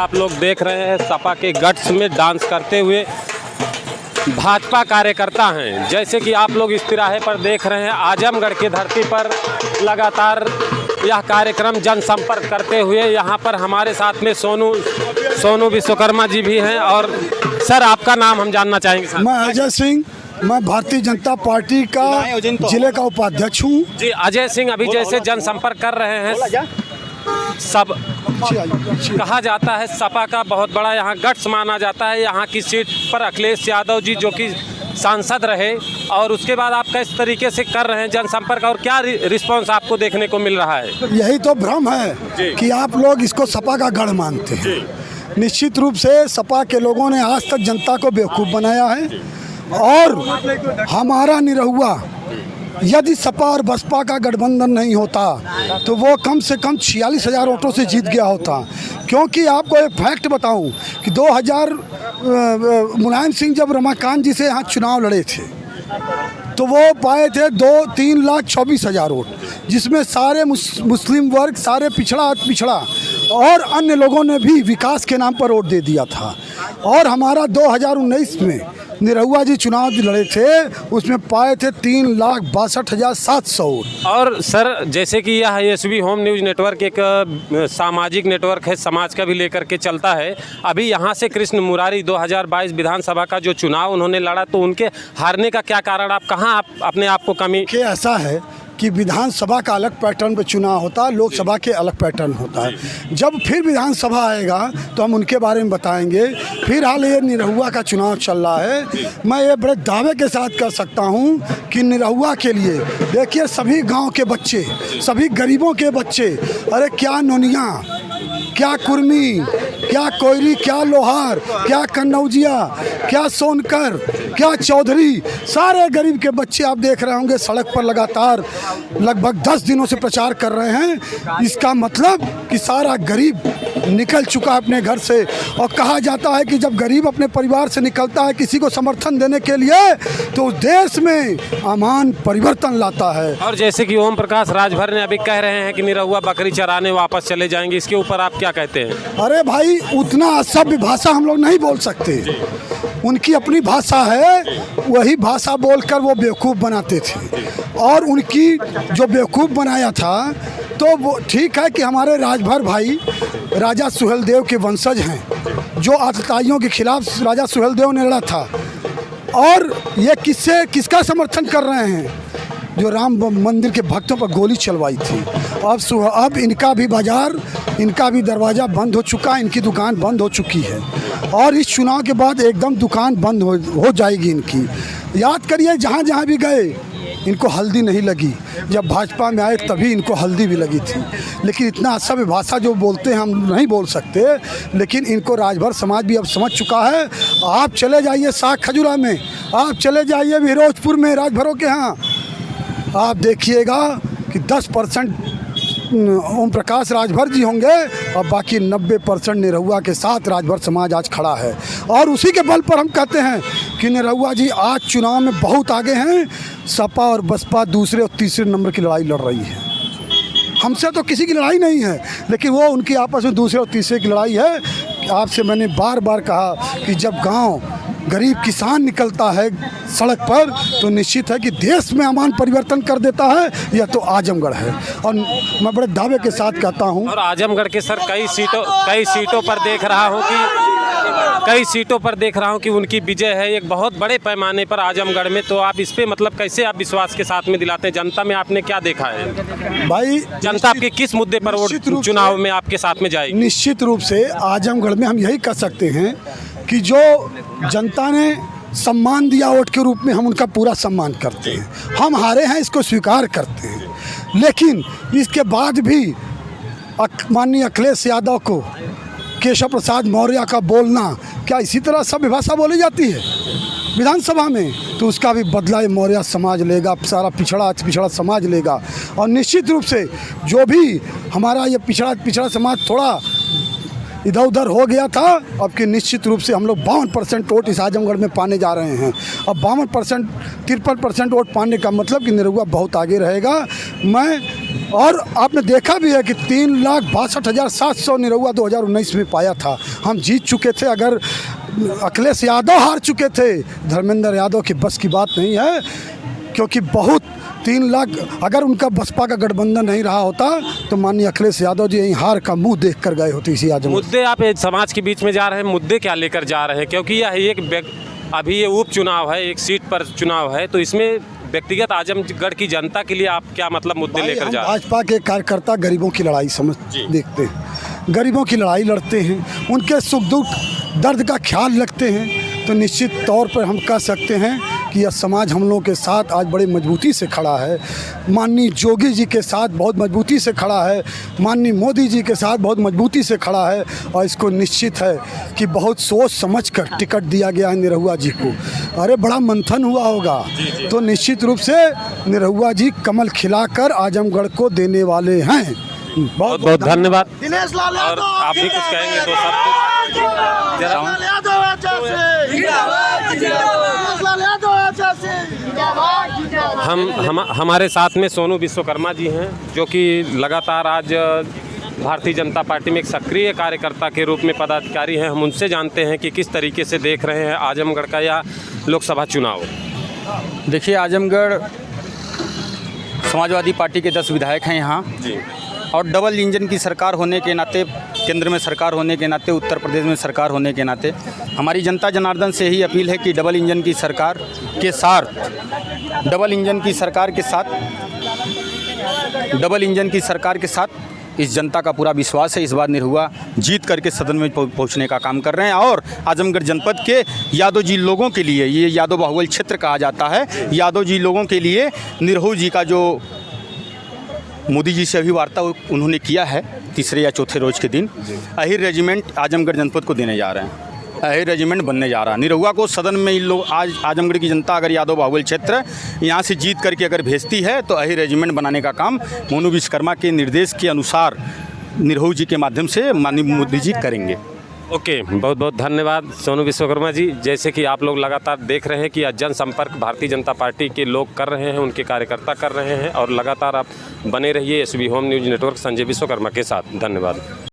आप लोग देख रहे हैं सपा के गट्स में डांस करते हुए भाजपा कार्यकर्ता हैं। जैसे कि आप लोग इस तिराहे पर देख रहे हैं, आजमगढ़ की धरती पर लगातार यह कार्यक्रम जनसंपर्क करते हुए यहाँ पर हमारे साथ में सोनू विश्वकर्मा जी भी हैं। और सर, आपका नाम हम जानना चाहेंगे सर। मैं अजय सिंह, मैं भारतीय जनता पार्टी का जिले का उपाध्यक्ष हूँ। जी अजय सिंह, अभी जैसे जनसंपर्क कर रहे हैं सब, कहा जाता है सपा का बहुत बड़ा यहाँ गट्स माना जाता है। यहाँ की सीट पर अखिलेश यादव जी जो कि सांसद रहे, और उसके बाद आप किस तरीके से कर रहे हैं जनसंपर्क और क्या रिस्पांस आपको देखने को मिल रहा है? यही तो भ्रम है कि आप लोग इसको सपा का गढ़ मानते हैं। निश्चित रूप से सपा के लोगों ने आज तक जनता को बेवकूफ़ बनाया है, और हमारा निरहुआ यदि सपा और बसपा का गठबंधन नहीं होता तो वो कम से कम 46,000 वोटों से जीत गया होता। क्योंकि आपको एक फैक्ट बताऊं कि 2000 मुलायम सिंह जब रमाकांत जी से यहाँ चुनाव लड़े थे तो वो पाए थे 2-3,24,000 वोट, जिसमें सारे मुस्लिम वर्ग, सारे पिछड़ा और अन्य लोगों ने भी विकास के नाम पर वोट दे दिया था। और हमारा 2019 में निरहुआ जी चुनाव लड़े थे, उसमें पाए थे 3,62,700 वोट। और सर, जैसे कि यह एसबी होम न्यूज़ नेटवर्क एक सामाजिक नेटवर्क है, समाज का भी लेकर के चलता है। अभी यहाँ से कृष्ण मुरारी 2022 विधानसभा का जो चुनाव उन्होंने लड़ा, तो उनके हारने का क्या कारण, आप कहाँ अपने आप को कमी? कि ऐसा है कि विधानसभा का अलग पैटर्न पे चुनाव होता है, लोकसभा के अलग पैटर्न होता है। जब फिर विधानसभा आएगा तो हम उनके बारे में बताएंगे। फिर हाल ये निरहुआ का चुनाव चल रहा है। मैं ये बड़े दावे के साथ कर सकता हूँ कि निरहुआ के लिए देखिए, सभी गांव के बच्चे, सभी गरीबों के बच्चे, अरे क्या नोनिया, क्या कुर्मी, क्या कोयरी, क्या लोहार, क्या कन्नौजिया, क्या सोनकर, क्या चौधरी, सारे गरीब के बच्चे आप देख रहे होंगे सड़क पर लगातार लगभग 10 दिनों से प्रचार कर रहे हैं। इसका मतलब कि सारा गरीब निकल चुका है अपने घर से। और कहा जाता है कि जब गरीब अपने परिवार से निकलता है किसी को समर्थन देने के लिए, तो उस देश में अमान परिवर्तन लाता है। और जैसे कि ओम प्रकाश राजभर ने अभी कह रहे हैं कि निरहुआ बकरी चराने वापस चले जाएंगे, इसके ऊपर आप क्या कहते हैं? अरे भाई, उतना असभ्य भाषा हम लोग नहीं बोल सकते। उनकी अपनी भाषा है, वही भाषा बोलकर वो बेवकूफ़ बनाते थे। और उनकी जो बेवकूफ़ बनाया था, तो वो ठीक है कि हमारे राजभर भाई राजा सुहेलदेव के वंशज हैं, जो आतताइयों के खिलाफ राजा सुहेलदेव ने लड़ा था। और ये किसका समर्थन कर रहे हैं? जो राम मंदिर के भक्तों पर गोली चलवाई थी। अब इनका भी बाजार, इनका भी दरवाज़ा बंद हो चुका है, इनकी दुकान बंद हो चुकी है। और इस चुनाव के बाद एकदम दुकान बंद हो जाएगी इनकी। याद करिए, जहाँ जहाँ भी गए इनको हल्दी नहीं लगी। जब भाजपा में आए तभी इनको हल्दी भी लगी थी। लेकिन इतना असभ्य भाषा जो बोलते हैं हम नहीं बोल सकते, लेकिन इनको राजभर समाज भी अब समझ चुका है। आप चले जाइए साग खजुरा में, आप चले जाइए फिरोजपुर में राजभरों के यहाँ, आप देखिएगा कि 10% ओम प्रकाश राजभर जी होंगे और बाकी 90% निरहुआ के साथ राजभर समाज आज खड़ा है। और उसी के बल पर हम कहते हैं कि निरहुआ जी आज चुनाव में बहुत आगे हैं। सपा और बसपा दूसरे और तीसरे नंबर की लड़ाई लड़ रही है। हमसे तो किसी की लड़ाई नहीं है, लेकिन वो उनकी आपस में दूसरे और तीसरे की लड़ाई है। आपसे मैंने बार बार कहा कि जब गांव गरीब किसान निकलता है सड़क पर, तो निश्चित है कि देश में अमान परिवर्तन कर देता है। यह तो आजमगढ़ है, और मैं बड़े दावे के साथ कहता हूं। और आजमगढ़ के सर कई सीटों पर देख रहा हूं कि उनकी विजय है एक बहुत बड़े पैमाने पर आजमगढ़ में। तो आप इस पे मतलब कैसे आप विश्वास के साथ में दिलाते हैं? जनता में आपने क्या देखा है भाई? जनता आपके किस मुद्दे पर वोट चुनाव में आपके साथ में जाएगी? निश्चित रूप से आजमगढ़ में हम यही कह सकते हैं कि जो जनता ने सम्मान दिया वोट के रूप में, हम उनका पूरा सम्मान करते हैं। हम हारे हैं, इसको स्वीकार करते हैं। लेकिन इसके बाद भी माननीय अखिलेश यादव को केशव प्रसाद मौर्य का बोलना, क्या इसी तरह सभ्य भाषा बोली जाती है विधानसभा में? तो उसका भी बदला ये मौर्य समाज लेगा, सारा पिछड़ा समाज लेगा। और निश्चित रूप से जो भी हमारा ये पिछड़ा समाज थोड़ा इधर उधर हो गया था, अब कि निश्चित रूप से हम लोग 52% वोट इस आजमगढ़ में पाने जा रहे हैं। अब 52% 53% वोट पाने का मतलब कि निरहुआ बहुत आगे रहेगा। मैं और आपने देखा भी है कि 3,62,700 निरहुआ 2019 में पाया था। हम जीत चुके थे। अगर अखिलेश यादव हार चुके थे, धर्मेंद्र यादव की बस की बात नहीं है, क्योंकि बहुत 3 लाख, अगर उनका बसपा का गठबंधन नहीं रहा होता तो माननीय अखिलेश यादव जी यहीं हार का मुंह देख कर गए होते इसी आजमगढ़। मुद्दे आप समाज के बीच में जा रहे हैं, मुद्दे क्या लेकर जा रहे हैं? क्योंकि यह एक अभी ये उपचुनाव है, एक सीट पर चुनाव है, तो इसमें व्यक्तिगत आजमगढ़ की जनता के लिए आप क्या मतलब मुद्दे लेकर जा रहे हैं? भाजपा के कार्यकर्ता गरीबों की लड़ाई देखते हैं, गरीबों की लड़ाई लड़ते हैं, उनके सुख दुख दर्द का ख्याल रखते हैं, तो निश्चित तौर पर हम कह सकते हैं कि यह समाज हम लोगों के साथ आज बड़े मजबूती से खड़ा है। माननीय योगी जी के साथ बहुत मजबूती से खड़ा है, माननीय मोदी जी के साथ बहुत मजबूती से खड़ा है, और इसको निश्चित है कि बहुत सोच समझ कर टिकट दिया गया है निरहुआ जी को। अरे बड़ा मंथन हुआ होगा, तो निश्चित रूप से निरहुआ जी कमल खिलाकर आजमगढ़ को देने वाले हैं। बहुत बहुत धन्यवाद। दिनेश लाल यादव, और आप भी कुछ कहेंगे तो सब जरा हमारे साथ में सोनू विश्वकर्मा जी हैं, जो कि लगातार आज भारतीय जनता पार्टी में एक सक्रिय कार्यकर्ता के रूप में पदाधिकारी हैं। हम उनसे जानते हैं कि किस तरीके से देख रहे हैं आजमगढ़ का यह लोकसभा चुनाव। देखिए, आजमगढ़ समाजवादी पार्टी के 10 विधायक हैं यहाँ जी, और डबल इंजन की सरकार होने के नाते, केंद्र में सरकार होने के नाते, उत्तर प्रदेश में सरकार होने के नाते हमारी जनता जनार्दन से यही अपील है कि डबल इंजन की सरकार के साथ, डबल इंजन की सरकार के साथ इस जनता का पूरा विश्वास है। इस बार निरहुआ जीत करके सदन में पहुंचने का काम कर रहे हैं, और आजमगढ़ जनपद के यादव जी लोगों के लिए, ये यादव बाहुबल क्षेत्र कहा जाता है, यादव जी लोगों के लिए निरहु जी का जो मोदी जी से अभी वार्ता उन्होंने किया है 3 या 4 रोज के दिन, अहिर रेजिमेंट आजमगढ़ जनपद को देने जा रहे हैं। अहिर रेजिमेंट बनने जा रहा है। निरहुआ को सदन में इन लोग आज आजमगढ़ की जनता अगर यादव बाहुबल क्षेत्र यहाँ से जीत करके अगर भेजती है तो अहिर रेजिमेंट बनाने का काम मोनू विश्वकर्मा के निर्देश के अनुसार निरहु जी के माध्यम से माननीय मोदी जी करेंगे। ओके, बहुत बहुत धन्यवाद सोनू विश्वकर्मा जी। जैसे कि आप लोग लगातार देख रहे हैं कि आज जनसंपर्क भारतीय जनता पार्टी के लोग कर रहे हैं, उनके कार्यकर्ता कर रहे हैं, और लगातार आप बने रहिए SB home news network Sanjay Vishwakarma के साथ। धन्यवाद।